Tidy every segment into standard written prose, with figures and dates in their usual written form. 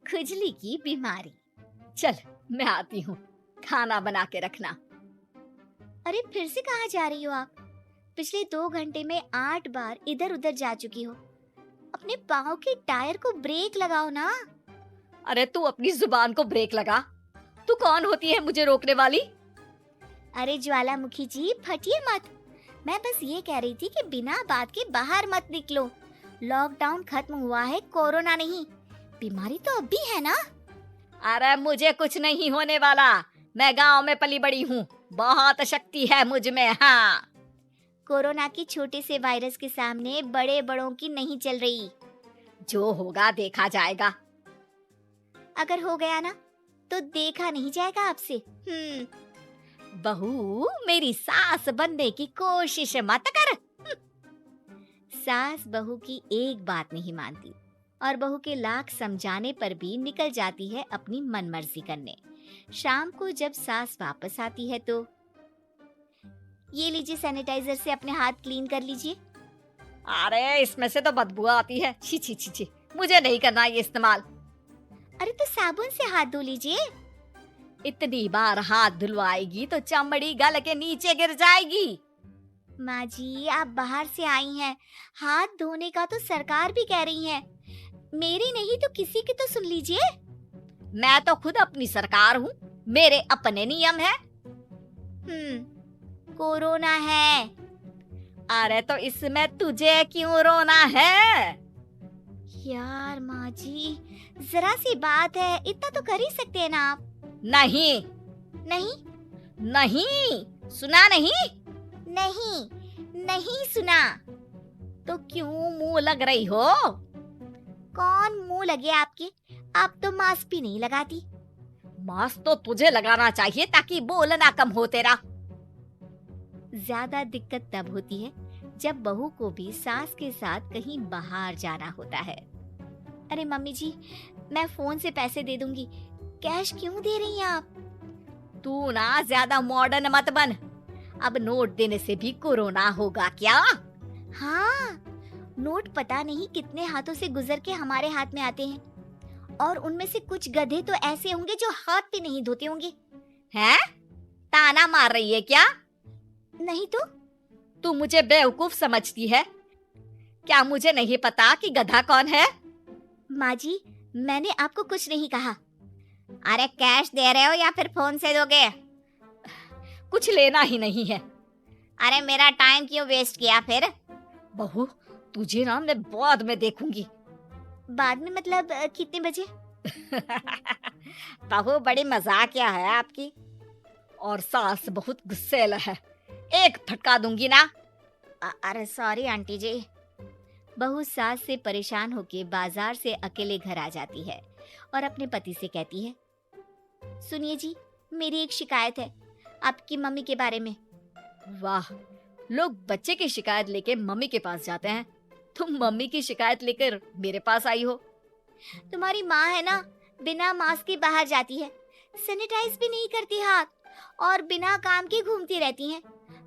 खुजली की बीमारी। चल, मैं आती हूँ, खाना बना के रखना। अरे फिर से कहाँ जा रही हो आप? पिछले 2 घंटे में 8 बार इधर उधर जा चुकी हो। अपने पाँव के टायर को ब्रेक लगाओ ना। अरे तू अपनी जुबान को ब्रेक लगा। तू कौन होती है मुझे रोकने वाली? अरे ज्वालामुखी जी, फटिए मत। मैं बस ये कह रही थी कि बिना बात के बाहर मत निकलो। लॉकडाउन खत्म हुआ है, कोरोना नहीं। बीमारी तो अब भी है ना। अरे मुझे कुछ नहीं होने वाला। मैं गांव में पली बड़ी हूँ, बहुत शक्ति है मुझ में। हाँ, कोरोना की छोटे से वायरस के सामने बड़े बड़ों की नहीं चल रही। जो होगा देखा जाएगा। अगर हो गया ना तो देखा नहीं जाएगा आपसे। बहू, मेरी सास बनने की कोशिश मत कर। सास बहू की एक बात नहीं मानती और बहू के लाख समझाने पर भी निकल जाती है अपनी मनमर्जी करने। शाम को जब सास वापस आती है तो ये लीजिए, सैनिटाइजर से अपने हाथ क्लीन कर लीजिए। अरे इसमें से तो बदबू आती है। छी छी छी छी, मुझे नहीं करना ये इस्तेमाल। अरे तो साबुन से हाथ धो लीजिए। इतनी बार हाथ धुलवाएगी तो चमड़ी गल के नीचे गिर जाएगी। माँ जी, आप बाहर से आई हैं, हाथ धोने का तो सरकार भी कह रही है। मेरी नहीं तो किसी की तो सुन लीजिए। मैं तो खुद अपनी सरकार हूँ, मेरे अपने नियम है। कोरोना है। अरे तो इसमें तुझे क्यों रोना है? यार माँ जी, जरा सी बात है, इतना तो कर ही सकते हैं ना आप। नहीं नहीं नहीं, सुना नहीं? नहीं नहीं सुना। तो क्यों मुंह लग रही हो? कौन मुंह लगे आपके? आप तो मास्क भी नहीं लगाती। मास्क तो तुझे लगाना चाहिए ताकि बोलना कम हो तेरा। ज्यादा दिक्कत तब होती है जब बहू को भी सास के साथ कहीं बाहर जाना होता है। अरे मम्मी जी, मैं फोन से पैसे दे दूंगी, कैश क्यों दे रही हैं आप? तू ना ज्यादा मॉडर्न मत बन। अब नोट देने से भी कोरोना होगा क्या? हाँ, नोट पता नहीं कितने हाथों से गुजर के हमारे हाथ में आते हैं और उनमें से कुछ गधे तो ऐसे होंगे जो हाथ भी नहीं धोते होंगे। हैं? ताना मार रही है क्या? नहीं तो। तू मुझे बेवकूफ समझती है क्या? मुझे नहीं पता कि गधा कौन है। माँ जी, मैंने आपको कुछ नहीं कहा। अरे कैश दे रहे हो या फिर फोन से दोगे? कुछ लेना ही नहीं है। अरे मेरा टाइम क्यों वेस्ट किया फिर? बहू, तुझे ना मैं बाद में देखूंगी। बाद में मतलब कितने बजे? बहू बड़ी मजाकिया है आपकी। और सास बहुत गुस्सेल है, एक फटका दूंगी ना। अरे सॉरी आंटी जी। बहू सास से परेशान होके बाजार से अकेले घर आ जाती है और अपने पति से कहती है, सुनिए जी, मेरी एक शिकायत है आपकी मम्मी के बारे में। वाह, लोग बच्चे की शिकायत लेके मम्मी के पास जाते हैं, तुम मम्मी की शिकायत लेकर मेरे पास आई हो। तुम्हारी माँ है ना, बिना मास्क के बाहर जाती है, सैनिटाइज भी नहीं करती हाथ और बिना काम के घूमती रहती हैं।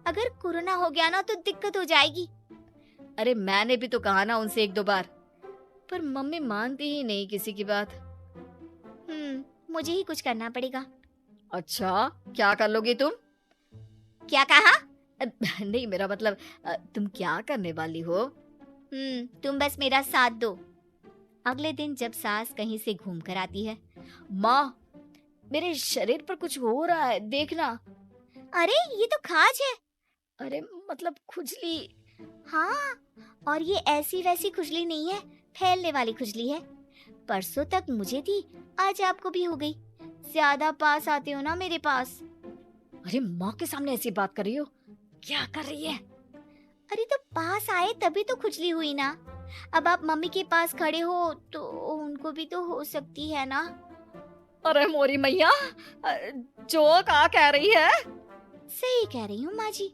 अगर कोरोना हो गया ना तो दिक्कत हो जाएगी। अरे मैंने भी तो कहा ना उनसे 1-2 बार, पर मम्मी मानती ही नहीं किसी की बात। मुझे ही कुछ करना पड़ेगा। अच्छा, क्या कर लोगी तुम? क्या कहा? नहीं, मेरा मतलब तुम क्या करने वाली हो? तुम बस मेरा साथ दो। अगले दिन जब सास कहीं से घूम कर आती है, माँ, मेरे शरीर पर कुछ हो रहा है, देखना। अरे ये तो खाज है। अरे मतलब खुजली। हाँ, और ये ऐसी वैसी खुजली नहीं है, फैलने वाली खुजली है। परसों तक मुझे थी, आज आपको भी हो गई। ज्यादा पास आते हो ना मेरे पास। अरे माँ के सामने ऐसी बात कर रही हो? क्या कर रही है? अरे तो पास आए तभी तो खुजली हुई ना। अब आप मम्मी के पास खड़े हो तो उनको भी तो हो सकती है ना। अरे मोरी मैया, जो क्या कह रही है? सही कह रही हूँ माँ जी।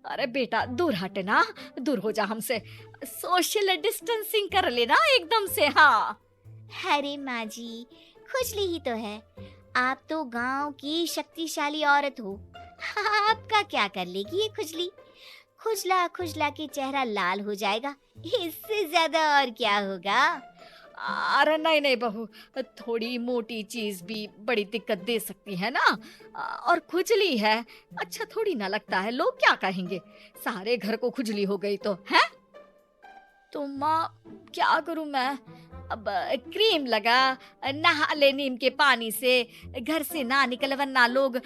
अरे बेटा, दूर हटना, दूर हो जा हमसे। सोशल डिस्टेंसिंग कर लेना एकदम से। हाँ। अरे माँ जी, खुजली ही तो है। आप तो गांव की शक्तिशाली औरत हो, आपका क्या कर लेगी ये खुजली? खुजला खुजला के चेहरा लाल हो जाएगा, इससे ज्यादा और क्या होगा? अरे नहीं नहीं बहू, थोड़ी मोटी चीज भी बड़ी दिक्कत दे सकती है ना। और खुजली है, अच्छा थोड़ी ना लगता है, लोग क्या कहेंगे, सारे घर को खुजली हो गई तो है। तो माँ क्या करूं मैं, अब क्रीम लगा, नहा ले नीम के पानी से, घर से ना निकल वरना लोग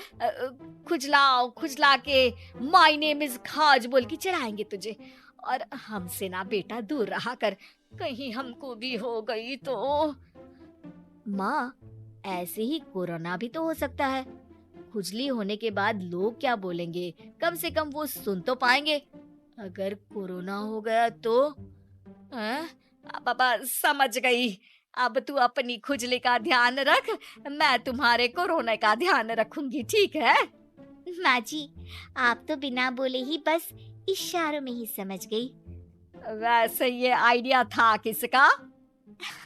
खुजलाओ खुजला के माय नेम इज खाज बोल के चढ़ाएंगे तुझे। और हमसे ना बेटा दूर रहा कर, कहीं हमको भी हो गई तो। माँ ऐसे ही कोरोना भी तो हो सकता है, खुजली होने के बाद लोग क्या बोलेंगे, कम से कम वो सुन तो पाएंगे। अगर कोरोना हो गया तो हैं? पापा समझ गई, अब तू अपनी खुजली का ध्यान रख, मैं तुम्हारे कोरोना का ध्यान रखूंगी, ठीक है। माँ जी, आप तो बिना बोले ही बस इशारों में ही समझ गई। वैसे ये आइडिया था किसका?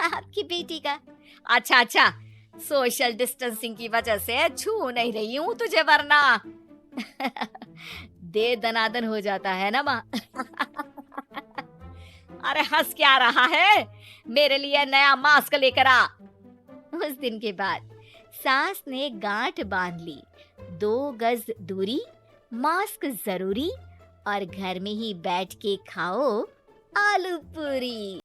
आपकी बेटी का। अच्छा अच्छा, सोशल डिस्टेंसिंग की वजह से छू नहीं रही हूँ तुझे वरना दे दनादन हो जाता है ना माँ। अरे हंस क्या रहा है, मेरे लिए नया मास्क लेकर आ। उस दिन के बाद सास ने गांठ बांध ली, 2 गज दूरी, मास्क जरूरी, और घर में ही बैठ के खाओ आलू पूरी।